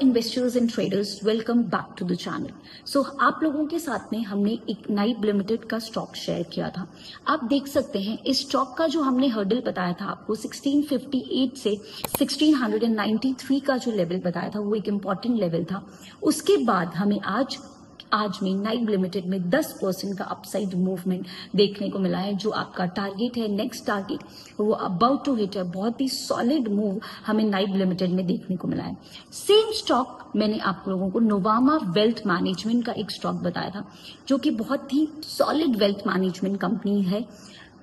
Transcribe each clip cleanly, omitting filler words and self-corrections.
Investors and traders, welcome back to the channel. So आप लोगों के साथ में हमने एक नाइब लिमिटेड का स्टॉक शेयर किया था। आप देख सकते हैं इस स्टॉक का जो हमने हर्डल बताया था आपको 1658 से 1693 का जो लेवल बताया था वो एक इम्पॉर्टेंट लेवल था। उसके बाद हमें आज में नाइब लिमिटेड में 10% का अपसाइड मूवमेंट देखने को मिला है। जो आपका टारगेट है, नेक्स्ट टारगेट, वो अबाउट टू हिट है। बहुत ही सॉलिड मूव हमें नाइब लिमिटेड में देखने को मिला है। सेम स्टॉक मैंने आप लोगों को नोवामा वेल्थ मैनेजमेंट का एक स्टॉक बताया था, जो कि बहुत ही सॉलिड वेल्थ मैनेजमेंट कंपनी है।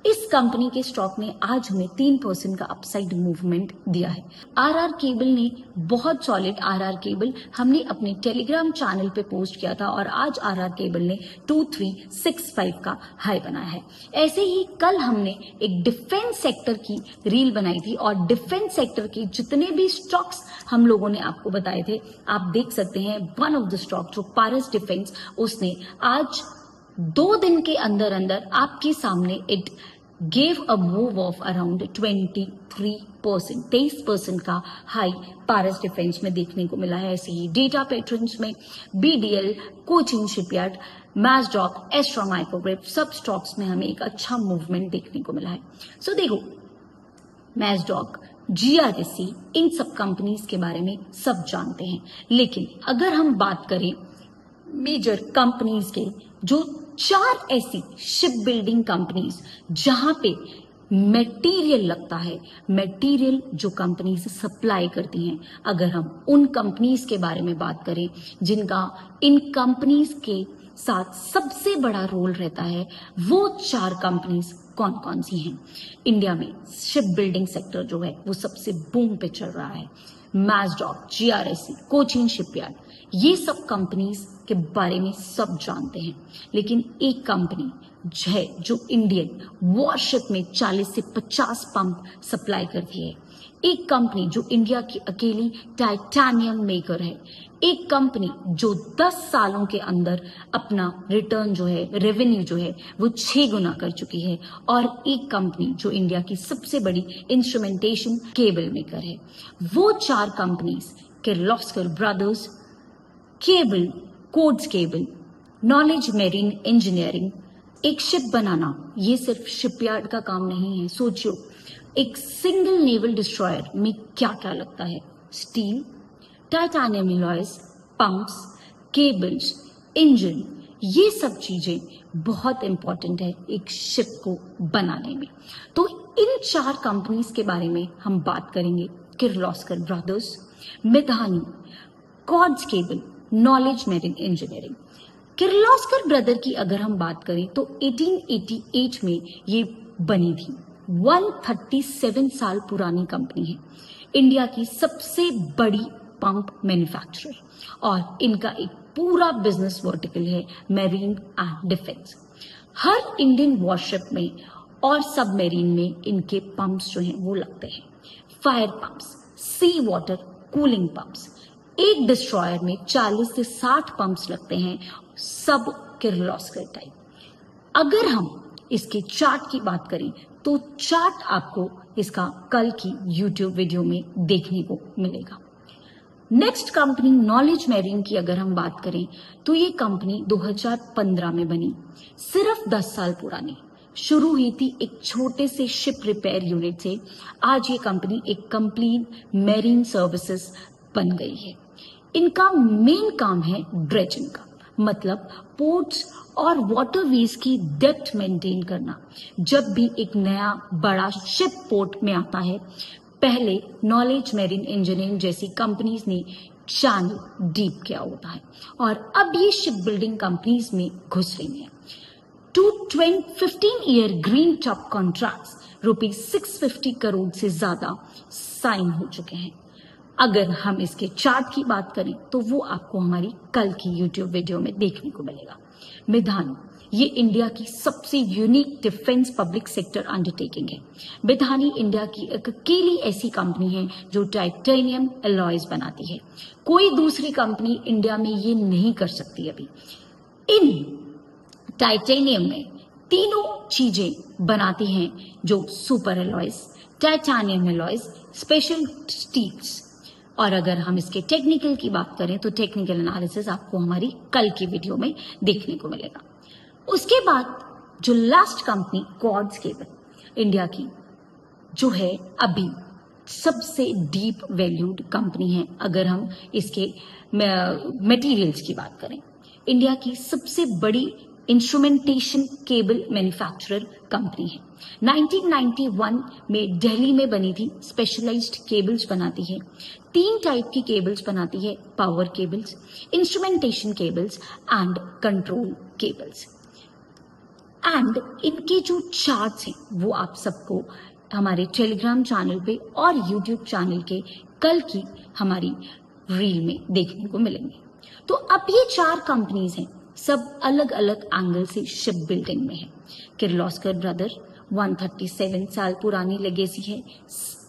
इस कंपनी के स्टॉक ने आज हमें 3% का अपसाइड मूवमेंट दिया है। आरआर केबल ने बहुत सॉलिड, आरआर केबल हमने अपने टेलीग्राम चैनल पे पोस्ट किया था और आज आरआर केबल ने 2365 का हाई बनाया है। ऐसे ही कल हमने एक डिफेंस सेक्टर की रील बनाई थी और डिफेंस सेक्टर के जितने भी स्टॉक्स हम लोगों ने आपको बताए थे, आप देख सकते हैं वन ऑफ द स्टॉक जो पारस डिफेंस, उसने आज 2 दिन के अंदर अंदर आपके सामने it gave a move of around 23%, 23% का हाई पारस डिफेंस में देखने को मिला है। ऐसे ही डेटा पैटर्न्स में BDL, Cochin shipyard, Mazdock, Astra microwave, सब स्टॉक्स में हमें एक अच्छा मूवमेंट देखने को मिला है। सो देखो, मैजडॉक, जीआरएससी, इन सब कंपनीज के बारे में सब जानते हैं, लेकिन अगर हम बात करें मेजर कंपनीज के, जो 4 ऐसी शिप बिल्डिंग कंपनीज जहां पे मटेरियल लगता है, मटेरियल जो कंपनीज सप्लाई करती हैं, अगर हम उन कंपनीज के बारे में बात करें जिनका इन कंपनीज के साथ सबसे बड़ा रोल रहता है, वो 4 कंपनीज कौन कौन सी हैं। इंडिया में शिप बिल्डिंग सेक्टर जो है वो सबसे बूम पे चल रहा है। मैजडॉक, जीआरएससी, कोचिन शिपयार्ड, ये सब कंपनीज के बारे में सब जानते हैं, लेकिन एक कंपनी है जो इंडियन वॉरशिप में 40 से 50 पंप सप्लाई करती है। एक कंपनी जो इंडिया की अकेली टाइटेनियम मेकर है। एक कंपनी जो 10 सालों के अंदर अपना रिटर्न जो है, रेवेन्यू जो है, वो 6 गुना कर चुकी है। और एक कंपनी जो इंडिया की सबसे बड़ी इंस्ट्रूमेंटेशन केबल मेकर है। वो 4 companies Kirloskar brothers, cable, codes cable, knowledge marine engineering. एक शिप बनाना ये सिर्फ शिपयार्ड का काम नहीं है। सोचियो, एक सिंगल नेवल डिस्ट्रॉयर में क्या क्या लगता है? Steel, titanium alloys, pumps, cables, engine, ये सब चीजें बहुत इंपॉर्टेंट है एक शिप को बनाने में। तो इन 4 कंपनीज के बारे में हम बात करेंगे। Kirloskar brothers, Midhani, chords cable, knowledge marine engineering. Kirloskar brother की अगर हम बात करें तो 1888 में ये बनी थी। 137 साल पुरानी कंपनी है। इंडिया की सबसे बड़ी पंप मैन्युफैक्चरर, और इनका एक पूरा बिजनेस वर्टिकल है marine and defence. Her Indian worship में और सबमरीन में इनके पंप्स जो हैं वो लगते हैं। फायर पंप्स, सी वाटर कूलिंग पंप्स, एक डिस्ट्रॉयर में 40 से 60 पंप्स लगते हैं, सब किर्लोस्कर टाइप। अगर हम इसके चार्ट की बात करें तो चार्ट आपको इसका कल की यूट्यूब वीडियो में देखने को मिलेगा। नेक्स्ट कंपनी नॉलेज मेरीन की अगर हम बात करें तो ये कंपनी 2015 में बनी, सिर्फ 10 साल पुरानी। शुरू हुई थी एक छोटे से शिप रिपेयर यूनिट से। आज ये कंपनी एक कंप्लीट मेरीन सर्विसेज बन गई है। इनका मेन काम है ड्रेजिंग का, मतलब पोर्ट्स और वाटरवेज की डेप्थ मेंटेन करना। जब भी एक नया बड़ा शिप पोर्ट में आता है, पहले नॉलेज मेरीन इंजीनियरिंग जैसी कंपनीज ने चैनल डीप किया होता है और अब ये शिप बिल्डिंग कंपनीज में घुस रही हैं। 15 year green top contracts ₹650 crore से ज्यादा साइन हो चुके हैं। अगर हम इसके चार्ट की बात करें तो वो आपको हमारी कल की यूट्यूब वीडियो में देखने को मिलेगा। मिधानी, ये इंडिया की सबसे unique defence public sector undertaking है। मिधानी इंडिया की एक अकेली ऐसी कंपनी है जो टाइटेनियम एलॉयज बनाती है। कोई दूसरी कंपनी इंडिया में ये नहीं कर सकती अभी। इन टाइटेनियम में तीनों चीजें बनाती हैं, जो super alloys, titanium alloys, special steels. और अगर हम इसके टेक्निकल की बात करें तो टेक्निकल एनालिसिस आपको हमारी कल की वीडियो में देखने को मिलेगा। उसके बाद जो last company Cords Cable India की जो है अभी सबसे डीप वैल्यूड कंपनी है। अगर हम इसके मटेरियल्स की बात करें, इंडिया की सबसे बड़ी इंस्ट्रूमेंटेशन केबल मैन्युफैक्चरर कंपनी है। 1991 में दिल्ली में बनी थी। स्पेशलाइज्ड केबल्स बनाती है। 3 टाइप की केबल्स बनाती है, power cables, instrumentation cables and control cables. And इनके जो चार्ट्स हैं वो आप सबको हमारे टेलीग्राम चैनल पे और यूट्यूब चैनल के कल की हमारी रील में देखने को मिलेंगे। तो अब ये 4 कंपनीज हैं, सब अलग अलग एंगल से शिप बिल्डिंग में है। किर्लोस्कर ब्रदर 137 साल पुरानी लेगेसी है,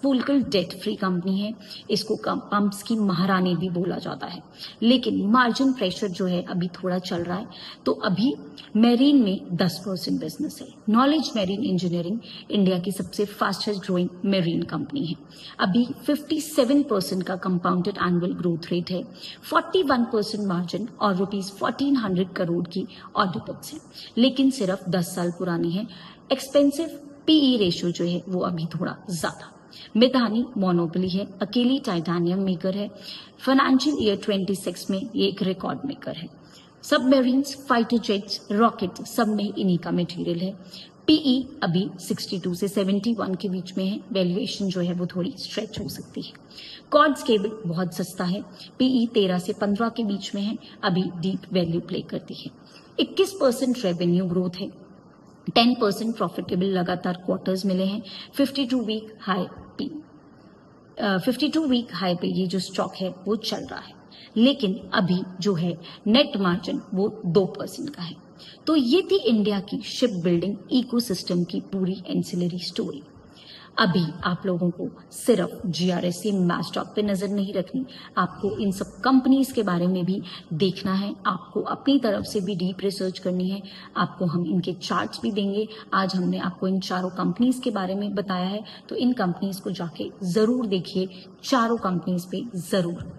फुल डेट फ्री कंपनी है। इसको पंप्स की महारानी भी बोला जाता है। लेकिन मार्जिन प्रेशर जो है अभी थोड़ा चल रहा है, तो अभी मेरीन में 10% बिजनेस है। नॉलेज मेरीन इंजीनियरिंग इंडिया की सबसे फास्टेस्ट ग्रोइंग मेरीन कंपनी है। अभी 57% का कंपाउंडेड एनुअल ग्रोथ रेट है, 41% मार्जिन और ₹1400 करोड़ की ऑर्डर बुक्स है, लेकिन सिर्फ 10 साल पुरानी है। एक्सपेंसिव पीई रेशियो जो है वो अभी थोड़ा ज्यादा। मितानी मोनोपोली है, अकेली टाइटेनियम मेकर है। फाइनेंशियल ईयर 26 में ये एक रिकॉर्ड मेकर है। सबमरीन्स, फाइटर जेट्स, रॉकेट सब में इन्हीं का मटेरियल है। पीई अभी 62 से 71 के बीच में है। वैल्यूएशन जो है वो थोड़ी स्ट्रेच हो सकती है। कॉर्ड्स केबल बहुत सस्ता है, पीई 13 से 15 के बीच में है, अभी डीप वैल्यू प्ले करती है। 21% रेवेन्यू ग्रोथ है, 10% प्रॉफिटेबल लगातार क्वार्टर्स मिले हैं। 52 वीक हाई पे ये जो स्टॉक है वो चल रहा है, लेकिन अभी जो है नेट मार्जिन वो 2% का है। तो ये थी इंडिया की शिप बिल्डिंग इकोसिस्टम की पूरी एंसिलरी स्टोरी। अभी आप लोगों को सिर्फ जीआरएससी मैस्टॉक पे नजर नहीं रखनी, आपको इन सब कंपनीज के बारे में भी देखना है। आपको अपनी तरफ से भी डीप रिसर्च करनी है। आपको हम इनके चार्ट्स भी देंगे। आज हमने आपको इन 4 कंपनीज के बारे में बताया है, तो इन कंपनीज को जाके जरूर देखिए, 4 कंपनीज पे जरूर